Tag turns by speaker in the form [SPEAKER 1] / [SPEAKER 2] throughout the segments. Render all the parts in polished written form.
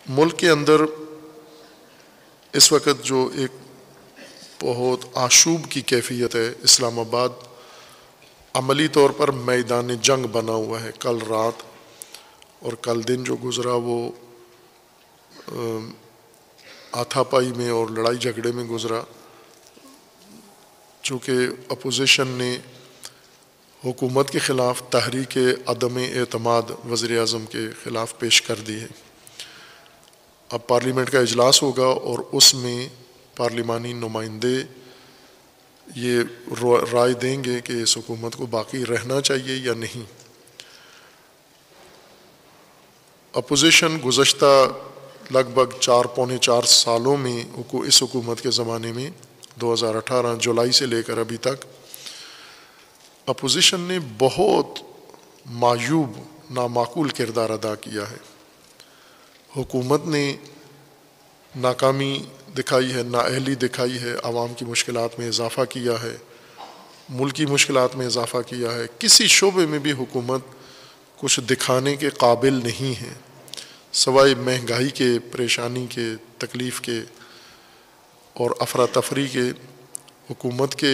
[SPEAKER 1] ملک کے اندر اس وقت جو ایک بہت آشوب کی کیفیت ہے، اسلام آباد عملی طور پر میدان جنگ بنا ہوا ہے۔ کل رات اور کل دن جو گزرا وہ ہاتھا پائی میں اور لڑائی جھگڑے میں گزرا، چونکہ اپوزیشن نے حکومت کے خلاف تحریک عدم اعتماد وزیر اعظم کے خلاف پیش کر دی ہے۔ اب پارلیمنٹ کا اجلاس ہوگا اور اس میں پارلیمانی نمائندے یہ رائے دیں گے کہ اس حکومت کو باقی رہنا چاہیے یا نہیں۔ اپوزیشن گزشتہ لگ بھگ 4 سالوں میں اس حکومت کے زمانے میں 2018 جولائی سے لے کر ابھی تک اپوزیشن نے بہت معیوب نامعقول کردار ادا کیا ہے۔ حکومت نے ناکامی دکھائی ہے، نااہلی دکھائی ہے، عوام کی مشکلات میں اضافہ کیا ہے، ملکی مشکلات میں اضافہ کیا ہے۔ کسی شعبے میں بھی حکومت کچھ دکھانے کے قابل نہیں ہے، سوائے مہنگائی کے، پریشانی کے، تکلیف کے اور افراتفری کے۔ حکومت کے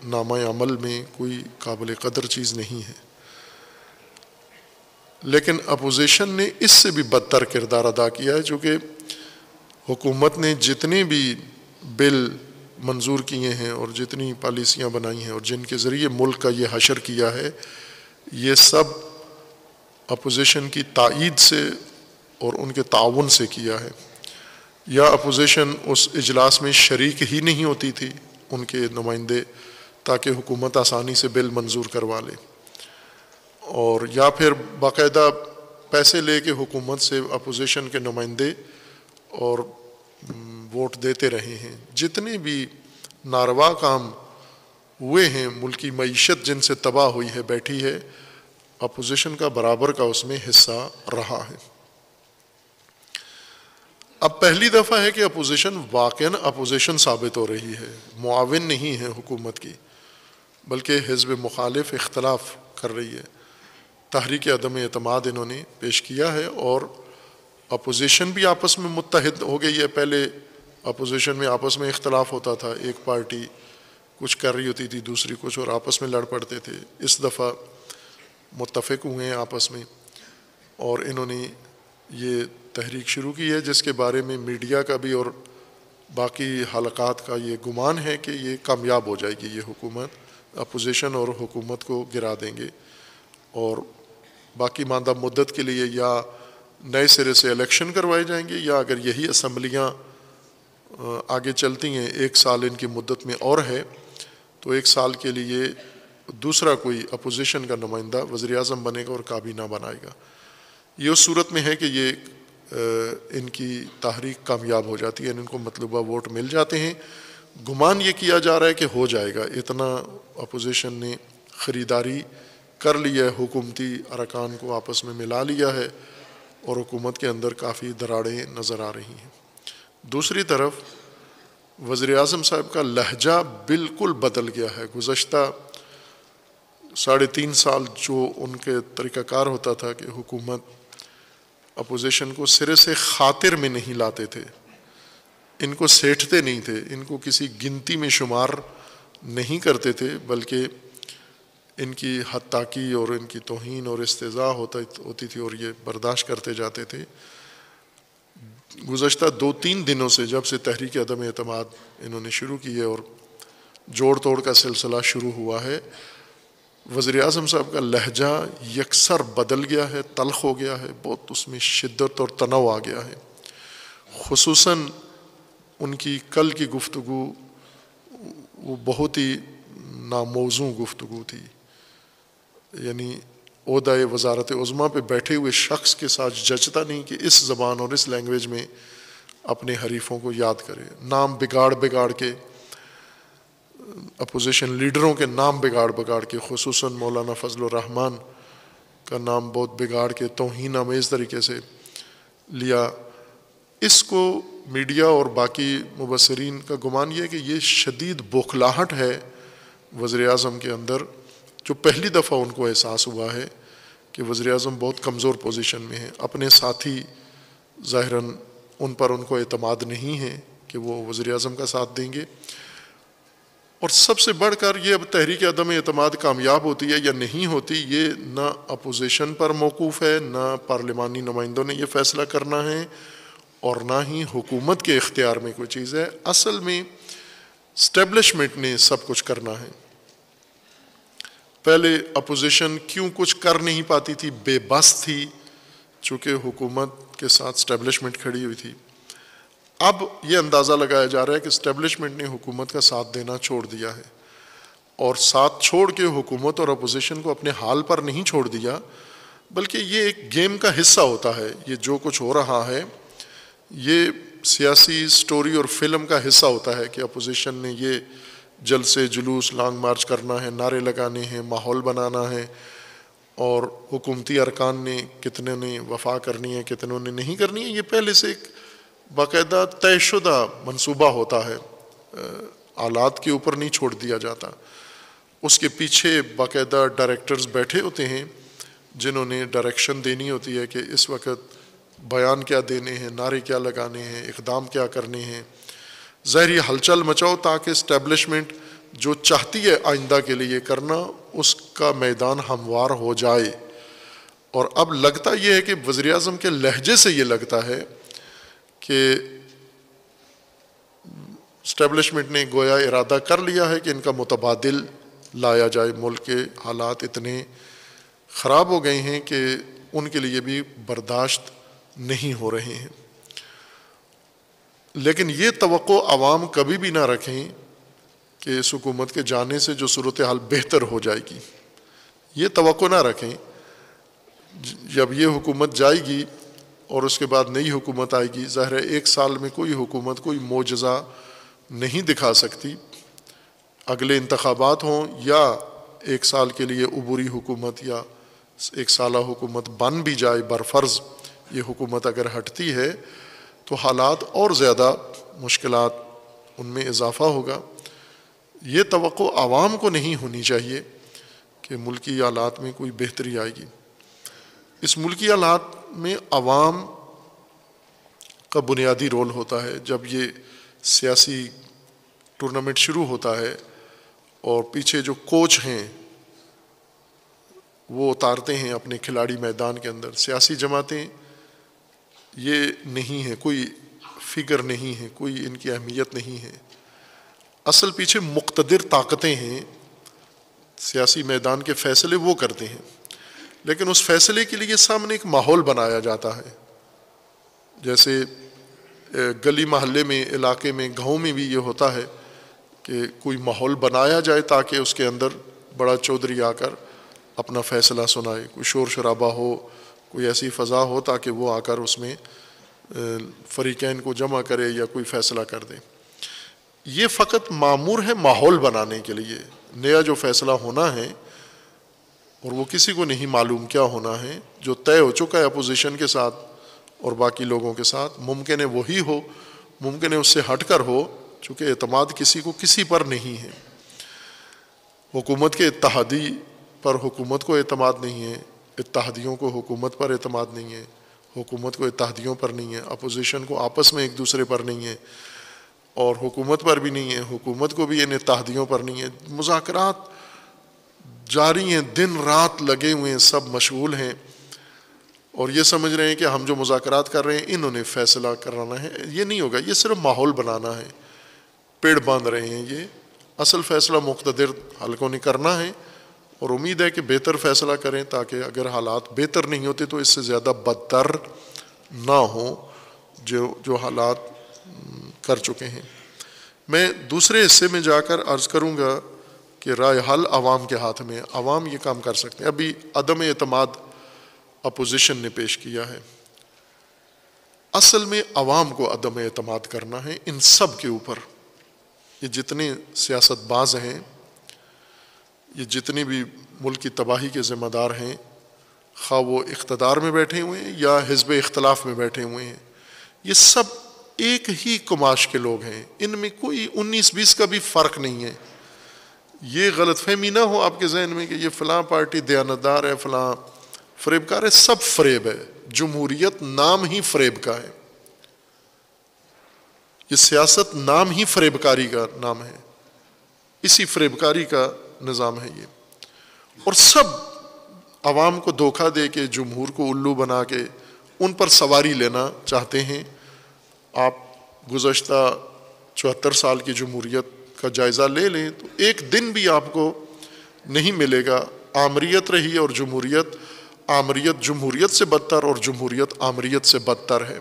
[SPEAKER 1] نامہ عمل میں کوئی قابل قدر چیز نہیں ہے۔ لیکن اپوزیشن نے اس سے بھی بدتر کردار ادا کیا ہے، چونکہ حکومت نے جتنے بھی بل منظور کیے ہیں اور جتنی پالیسیاں بنائی ہیں اور جن کے ذریعے ملک کا یہ حشر کیا ہے، یہ سب اپوزیشن کی تائید سے اور ان کے تعاون سے کیا ہے۔ یا اپوزیشن اس اجلاس میں شریک ہی نہیں ہوتی تھی ان کے نمائندے، تاکہ حکومت آسانی سے بل منظور کروا لے، اور یا پھر باقاعدہ پیسے لے کے حکومت سے اپوزیشن کے نمائندے اور ووٹ دیتے رہے ہیں۔ جتنے بھی ناروا کام ہوئے ہیں، ملکی معیشت جن سے تباہ ہوئی ہے، بیٹھی ہے، اپوزیشن کا برابر کا اس میں حصہ رہا ہے۔ اب پہلی دفعہ ہے کہ اپوزیشن واقعاً اپوزیشن ثابت ہو رہی ہے، معاون نہیں ہے حکومت کی، بلکہ حزب مخالف اختلاف کر رہی ہے۔ تحریک عدم اعتماد انہوں نے پیش کیا ہے اور اپوزیشن بھی آپس میں متحد ہو گئی ہے۔ پہلے اپوزیشن میں آپس میں اختلاف ہوتا تھا، ایک پارٹی کچھ کر رہی ہوتی تھی، دوسری کچھ، اور آپس میں لڑ پڑتے تھے۔ اس دفعہ متفق ہوئے ہیں آپس میں، اور انہوں نے یہ تحریک شروع کی ہے جس کے بارے میں میڈیا کا بھی اور باقی حلقات کا یہ گمان ہے کہ یہ کامیاب ہو جائے گی۔ یہ حکومت، اپوزیشن اور حکومت کو گرا دیں گے، اور باقی ماندہ مدت کے لیے یا نئے سرے سے الیکشن کروائے جائیں گے، یا اگر یہی اسمبلیاں آگے چلتی ہیں، 1 سال ان کی مدت میں اور ہے، تو 1 سال کے لیے دوسرا کوئی اپوزیشن کا نمائندہ وزیر اعظم بنے گا اور کابینہ بنائے گا۔ یہ اس صورت میں ہے کہ یہ ان کی تحریک کامیاب ہو جاتی ہے، ان کو مطلوبہ ووٹ مل جاتے ہیں۔ گمان یہ کیا جا رہا ہے کہ ہو جائے گا، اتنا اپوزیشن نے خریداری کر لیا ہے، حکومتی ارکان کو آپس میں ملا لیا ہے، اور حکومت کے اندر کافی دراڑیں نظر آ رہی ہیں۔ دوسری طرف وزیر اعظم صاحب کا لہجہ بالکل بدل گیا ہے۔ گزشتہ 3.5 سال جو ان کے طریقہ کار ہوتا تھا کہ حکومت اپوزیشن کو سرے سے خاطر میں نہیں لاتے تھے، ان کو سیٹھتے نہیں تھے، ان کو کسی گنتی میں شمار نہیں کرتے تھے، بلکہ ان کی حد تاکی اور ان کی توہین اور استہزاء ہوتی تھی اور یہ برداشت کرتے جاتے تھے۔ گزشتہ 2-3 دنوں سے، جب سے تحریک عدم اعتماد انہوں نے شروع کی ہے اور جوڑ توڑ کا سلسلہ شروع ہوا ہے، وزیر اعظم صاحب کا لہجہ یکسر بدل گیا ہے، تلخ ہو گیا ہے، بہت اس میں شدت اور تنوع آ گیا ہے۔ خصوصاً ان کی کل کی گفتگو وہ بہت ہی ناموزوں گفتگو تھی، یعنی عہدہ وزارت عظمیٰ پہ بیٹھے ہوئے شخص کے ساتھ جچتا نہیں کہ اس زبان اور اس لینگویج میں اپنے حریفوں کو یاد کرے۔ نام بگاڑ کے، اپوزیشن لیڈروں کے نام بگاڑ کے، خصوصاً مولانا فضل الرحمن کا نام بہت بگاڑ کے توہین آمیز طریقے سے لیا۔ اس کو میڈیا اور باقی مبصرین کا گمان یہ ہے کہ یہ شدید بوکھلاہٹ ہے وزیر اعظم کے اندر، جو پہلی دفعہ ان کو احساس ہوا ہے کہ وزیر اعظم بہت کمزور پوزیشن میں ہیں۔ اپنے ساتھی ظاہراً ان پر ان کو اعتماد نہیں ہے کہ وہ وزیر اعظم کا ساتھ دیں گے. اور سب سے بڑھ کر یہ اب تحریک عدم اعتماد کامیاب ہوتی ہے یا نہیں ہوتی، یہ نہ اپوزیشن پر موقوف ہے، نہ پارلیمانی نمائندوں نے یہ فیصلہ کرنا ہے، اور نہ ہی حکومت کے اختیار میں کوئی چیز ہے. اصل میں اسٹیبلشمنٹ نے سب کچھ کرنا ہے. پہلے اپوزیشن کیوں کچھ کر نہیں پاتی تھی؟ بے بس تھی، چونکہ حکومت کے ساتھ اسٹیبلشمنٹ کھڑی ہوئی تھی. اب یہ اندازہ لگایا جا رہا ہے کہ اسٹیبلشمنٹ نے حکومت کا ساتھ دینا چھوڑ دیا ہے، اور ساتھ چھوڑ کے حکومت اور اپوزیشن کو اپنے حال پر نہیں چھوڑ دیا، بلکہ یہ ایک گیم کا حصہ ہوتا ہے. یہ جو کچھ ہو رہا ہے یہ سیاسی سٹوری اور فلم کا حصہ ہوتا ہے کہ اپوزیشن نے یہ جلسے جلوس لانگ مارچ کرنا ہے، نعرے لگانے ہیں، ماحول بنانا ہے، اور حکومتی ارکان نے کتنے نے وفا کرنی ہے، کتنوں نے نہیں کرنی ہے. یہ پہلے سے ایک باقاعدہ طے شدہ منصوبہ ہوتا ہے، آلات کے اوپر نہیں چھوڑ دیا جاتا. اس کے پیچھے باقاعدہ ڈائریکٹرز بیٹھے ہوتے ہیں جنہوں نے ڈائریکشن دینی ہوتی ہے کہ اس وقت بیان کیا دینے ہیں، نعرے کیا لگانے ہیں، اقدام کیا کرنے ہیں. ظاہری ہلچل مچاؤ تاکہ اسٹیبلشمنٹ جو چاہتی ہے آئندہ کے لیے کرنا اس کا میدان ہموار ہو جائے. اور اب لگتا یہ ہے کہ وزیر اعظم کے لہجے سے یہ لگتا ہے کہ اسٹیبلشمنٹ نے گویا ارادہ کر لیا ہے کہ ان کا متبادل لایا جائے. ملک کے حالات اتنے خراب ہو گئے ہیں کہ ان کے لیے بھی برداشت نہیں ہو رہے ہیں. لیکن یہ توقع عوام کبھی بھی نہ رکھیں کہ اس حکومت کے جانے سے جو صورتحال بہتر ہو جائے گی. یہ توقع نہ رکھیں. جب یہ حکومت جائے گی اور اس کے بعد نئی حکومت آئے گی، ظاہر ہے ایک سال میں کوئی حکومت کوئی معجزہ نہیں دکھا سکتی. اگلے انتخابات ہوں یا ایک سال کے لیے عبوری حکومت یا ایک سالہ حکومت بن بھی جائے، برفرض یہ حکومت اگر ہٹتی ہے تو حالات اور زیادہ مشکلات ان میں اضافہ ہوگا. یہ توقع عوام کو نہیں ہونی چاہیے کہ ملکی حالات میں کوئی بہتری آئے گی. اس ملکی حالات میں عوام کا بنیادی رول ہوتا ہے. جب یہ سیاسی ٹورنامنٹ شروع ہوتا ہے اور پیچھے جو کوچ ہیں وہ اتارتے ہیں اپنے کھلاڑی میدان کے اندر، سیاسی جماعتیں یہ نہیں ہیں، کوئی فگر نہیں ہے، کوئی ان کی اہمیت نہیں ہے. اصل پیچھے مقتدر طاقتیں ہیں. سیاسی میدان کے فیصلے وہ کرتے ہیں، لیکن اس فیصلے کے لیے سامنے ایک ماحول بنایا جاتا ہے. جیسے گلی محلے میں، علاقے میں، گاؤں میں بھی یہ ہوتا ہے کہ کوئی ماحول بنایا جائے تاکہ اس کے اندر بڑا چودھری آ کر اپنا فیصلہ سنائے، کوئی شور شرابہ ہو، کوئی ایسی فضا ہو تاکہ وہ آ کر اس میں فریقین کو جمع کرے یا کوئی فیصلہ کر دے. یہ فقط معمور ہے ماحول بنانے کے لیے. نیا جو فیصلہ ہونا ہے اور وہ کسی کو نہیں معلوم کیا ہونا ہے، جو طے ہو چکا ہے اپوزیشن کے ساتھ اور باقی لوگوں کے ساتھ، ممکن ہے وہی ہو، ممکن ہے اس سے ہٹ کر ہو، چونکہ اعتماد کسی کو کسی پر نہیں ہے. حکومت کے اتحادی پر حکومت کو اعتماد نہیں ہے، اتحادیوں کو حکومت پر اعتماد نہیں ہے، حکومت کو اتحادیوں پر نہیں ہے، اپوزیشن کو آپس میں ایک دوسرے پر نہیں ہے، اور حکومت پر بھی نہیں ہے، حکومت کو بھی ان اتحادیوں پر نہیں ہے. مذاکرات جاری ہیں، دن رات لگے ہوئے ہیں، سب مشغول ہیں اور یہ سمجھ رہے ہیں کہ ہم جو مذاکرات کر رہے ہیں انہوں نے فیصلہ کرانا ہے. یہ نہیں ہوگا، یہ صرف ماحول بنانا ہے، پیڑ باندھ رہے ہیں. یہ اصل فیصلہ مقتدر حلقوں نے کرنا ہے اور امید ہے کہ بہتر فیصلہ کریں تاکہ اگر حالات بہتر نہیں ہوتے تو اس سے زیادہ بدتر نہ ہوں جو حالات کر چکے ہیں. میں دوسرے حصے میں جا کر عرض کروں گا کہ رائے حل عوام کے ہاتھ میں، عوام یہ کام کر سکتے ہیں. ابھی عدم اعتماد اپوزیشن نے پیش کیا ہے. اصل میں عوام کو عدم اعتماد کرنا ہے ان سب کے اوپر. یہ جتنے سیاست باز ہیں، یہ جتنے بھی ملک کی تباہی کے ذمہ دار ہیں، خواہ وہ اقتدار میں بیٹھے ہوئے ہیں یا حزب اختلاف میں بیٹھے ہوئے ہیں، یہ سب ایک ہی کماش کے لوگ ہیں. ان میں کوئی 19-20 کا بھی فرق نہیں ہے. یہ غلط فہمی نہ ہو آپ کے ذہن میں کہ یہ فلاں پارٹی دیانتدار ہے، فلاں فریب کار ہے. سب فریب ہے. جمہوریت نام ہی فریب کا ہے. یہ سیاست نام ہی فریبکاری کا نام ہے، اسی فریبکاری کا نظام ہے یہ. اور سب عوام کو دھوکہ دے کے، جمہور کو الو بنا کے ان پر سواری لینا چاہتے ہیں. آپ گزشتہ 74 سال کی جمہوریت کا جائزہ لے لیں تو ایک دن بھی آپ کو نہیں ملے گا آمریت رہی اور جمہوریت، آمریت جمہوریت سے بدتر اور جمہوریت آمریت سے بدتر ہے.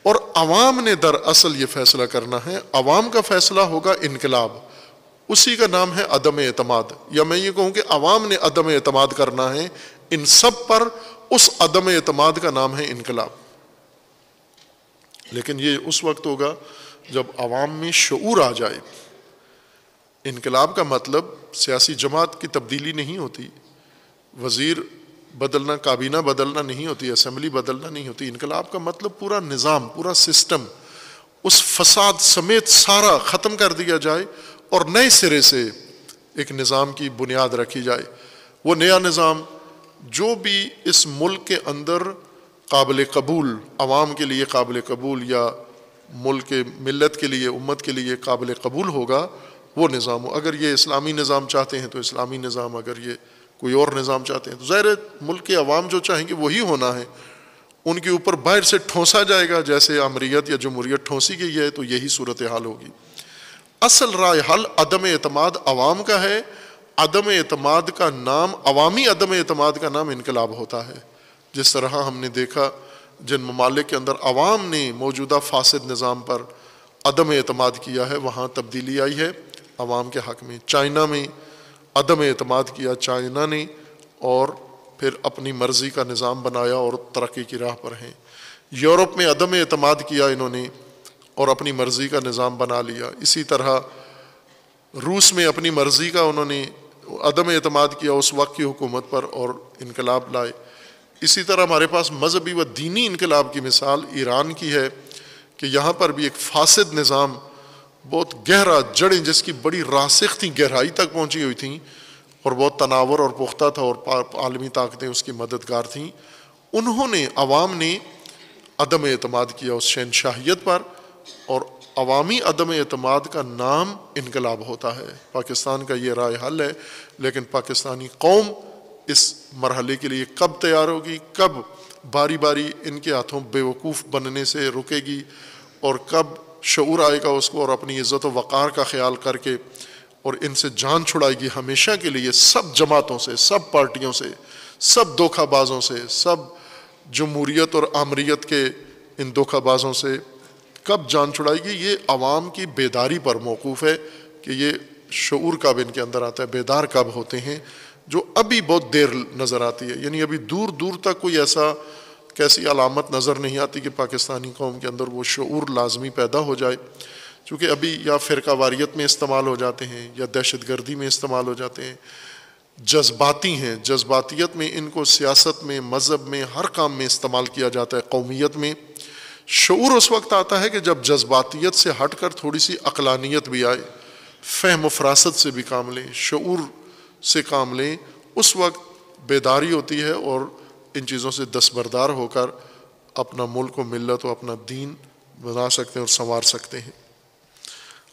[SPEAKER 1] اور عوام نے دراصل یہ فیصلہ کرنا ہے، عوام کا فیصلہ ہوگا انقلاب، اسی کا نام ہے عدم اعتماد. یا میں یہ کہوں کہ عوام نے عدم اعتماد کرنا ہے ان سب پر، اس عدم اعتماد کا نام ہے انقلاب. لیکن یہ اس وقت ہوگا جب عوام میں شعور آ جائے. انقلاب کا مطلب سیاسی جماعت کی تبدیلی نہیں ہوتی، وزیر بدلنا، کابینہ بدلنا نہیں ہوتی، اسمبلی بدلنا نہیں ہوتی. انقلاب کا مطلب پورا نظام، پورا سسٹم، اس فساد سمیت سارا ختم کر دیا جائے اور نئے سرے سے ایک نظام کی بنیاد رکھی جائے. وہ نیا نظام جو بھی اس ملک کے اندر قابل قبول، عوام کے لیے قابل قبول یا ملک کے ملت کے لیے، امت کے لیے قابل قبول ہوگا، وہ نظام ہو. اگر یہ اسلامی نظام چاہتے ہیں تو اسلامی نظام، اگر یہ کوئی اور نظام چاہتے ہیں تو ظاہر ہے ملک کے عوام جو چاہیں گے وہی ہونا ہے. ان کے اوپر باہر سے ٹھونسا جائے گا جیسے امریت یا جمہوریت ٹھونسی گئی ہے تو یہی صورتحال ہوگی. اصل رائے حل عدم اعتماد عوام کا ہے. عدم اعتماد کا نام، عوامی عدم اعتماد کا نام انقلاب ہوتا ہے. جس طرح ہم نے دیکھا جن ممالک کے اندر عوام نے موجودہ فاسد نظام پر عدم اعتماد کیا ہے وہاں تبدیلی آئی ہے عوام کے حق میں. چائنا میں عدم اعتماد کیا چائنا نے اور پھر اپنی مرضی کا نظام بنایا اور ترقی کی راہ پر ہیں. یورپ میں عدم اعتماد کیا انہوں نے اور اپنی مرضی کا نظام بنا لیا. اسی طرح روس میں اپنی مرضی کا انہوں نے عدم اعتماد کیا اس وقت کی حکومت پر اور انقلاب لائے. اسی طرح ہمارے پاس مذہبی و دینی انقلاب کی مثال ایران کی ہے کہ یہاں پر بھی ایک فاسد نظام، بہت گہرا، جڑیں جس کی بڑی راسخ تھیں، گہرائی تک پہنچی ہوئی تھیں اور بہت تناور اور پختہ تھا اور عالمی طاقتیں اس کی مددگار تھیں. انہوں نے، عوام نے عدم اعتماد کیا اس شہنشاہیت پر اور عوامی عدم اعتماد کا نام انقلاب ہوتا ہے. پاکستان کا یہ رائے حل ہے. لیکن پاکستانی قوم اس مرحلے کے لیے کب تیار ہوگی، کب باری باری ان کے ہاتھوں بیوقوف بننے سے رکے گی اور کب شعور آئے گا اس کو اور اپنی عزت و وقار کا خیال کر کے اور ان سے جان چھڑائے گی ہمیشہ کے لیے، سب جماعتوں سے، سب پارٹیوں سے، سب دھوکہ بازوں سے، سب جمہوریت اور آمریت کے ان دھوکہ بازوں سے کب جان چھڑائے گی. یہ عوام کی بیداری پر موقوف ہے کہ یہ شعور کب ان کے اندر آتا ہے، بیدار کب ہوتے ہیں، جو ابھی بہت دیر نظر آتی ہے. یعنی ابھی دور دور تک کوئی ایسا کیسی علامت نظر نہیں آتی کہ پاکستانی قوم کے اندر وہ شعور لازمی پیدا ہو جائے، چونکہ ابھی یا فرقہ واریت میں استعمال ہو جاتے ہیں یا دہشت گردی میں استعمال ہو جاتے ہیں، جذباتی ہیں. جذباتیت میں ان کو سیاست میں، مذہب میں، ہر کام میں استعمال کیا جاتا ہے. قومیت میں شعور اس وقت آتا ہے کہ جب جذباتیت سے ہٹ کر تھوڑی سی عقلانیت بھی آئے، فہم و فراست سے بھی کام لیں، شعور سے کام لیں. اس وقت بیداری ہوتی ہے اور ان چیزوں سے دستبردار ہو کر اپنا ملک و ملت و اپنا دین بنا سکتے ہیں اور سنوار سکتے ہیں.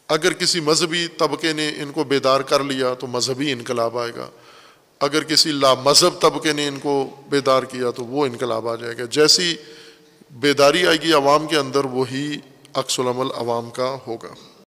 [SPEAKER 1] اگر کسی مذہبی طبقے نے ان کو بیدار کر لیا تو مذہبی انقلاب آئے گا. اگر کسی لا مذہب طبقے نے ان کو بیدار کیا تو وہ انقلاب آ جائے گا. جیسی بیداری آئے گی عوام کے اندر وہی عکس العمل عوام کا ہوگا.